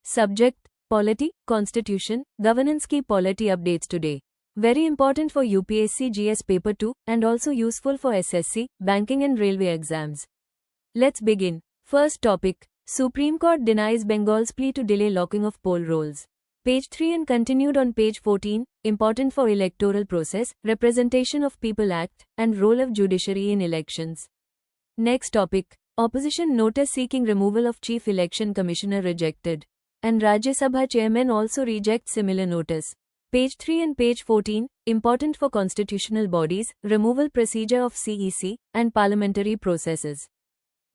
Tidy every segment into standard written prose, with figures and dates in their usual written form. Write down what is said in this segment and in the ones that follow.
Subject: Polity, Constitution, Governance. Key polity updates today. Very important for UPSC GS Paper 2 and also useful for SSC, banking and railway exams. Let's begin. First topic: Supreme Court denies Bengal's plea to delay locking of poll rolls. Page 3 and continued on page 14, important for electoral process, Representation of People Act, and role of judiciary in elections. Next topic: Opposition notice seeking removal of Chief Election Commissioner rejected. And Rajya Sabha chairman also rejects similar notice. Page 3 and page 14, important for constitutional bodies, removal procedure of CEC, and parliamentary processes.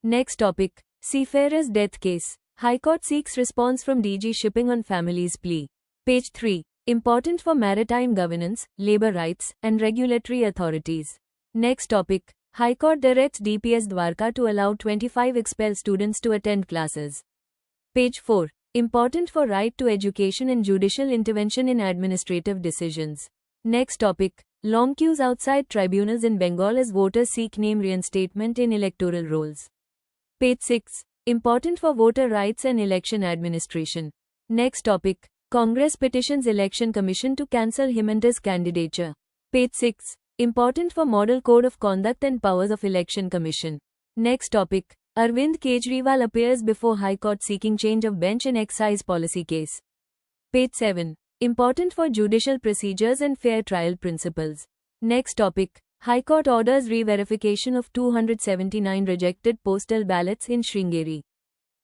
Next topic: Seafarer's death case. High Court seeks response from DG Shipping on family's plea. Page 3, important for maritime governance, labor rights, and regulatory authorities. Next topic: High Court directs DPS Dwarka to allow 25 expelled students to attend classes. Page 4, important for right to education and judicial intervention in administrative decisions. Next topic: Long queues outside tribunals in Bengal as voters seek name reinstatement in electoral rolls. Page 6, important for voter rights and election administration. Next topic: Congress petitions Election Commission to cancel Hemanta's candidature. Page 6, important for Model Code of Conduct and Powers of Election Commission. Next topic: Arvind Kejriwal appears before High Court seeking change of bench in excise policy case. Page 7, important for judicial procedures and fair trial principles. Next topic: High Court orders re-verification of 279 rejected postal ballots in Sringeri.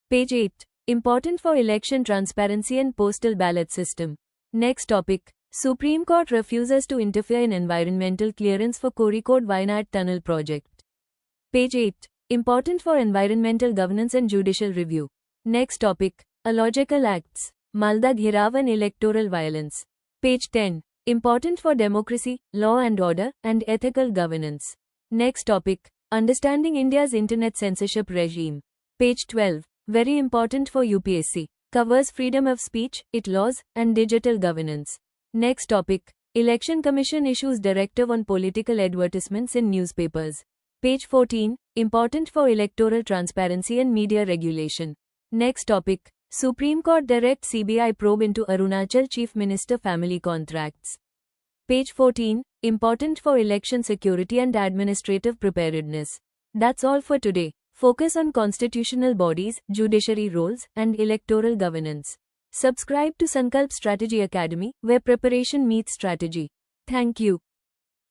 Page 8, important for election transparency and postal ballot system. Next topic: Supreme Court refuses to interfere in environmental clearance for Kozhikode Wayanad Tunnel project. Page 8, important for environmental governance and judicial review. Next topic: Illogical acts, Malda Ghirav and electoral violence. Page 10, important for democracy, law and order, and ethical governance. Next topic: Understanding India's internet censorship regime. Page 12, very important for UPSC, covers freedom of speech, IT laws, and digital governance. Next topic: Election Commission issues directive on political advertisements in newspapers. Page 14, important for electoral transparency and media regulation. Next topic: Supreme Court directs CBI probe into Arunachal Chief Minister family contracts. Page 14, important for election security and administrative preparedness. That's all for today. Focus on constitutional bodies, judiciary roles, and electoral governance. Subscribe to Sankalp Strategy Academy, where preparation meets strategy. Thank you.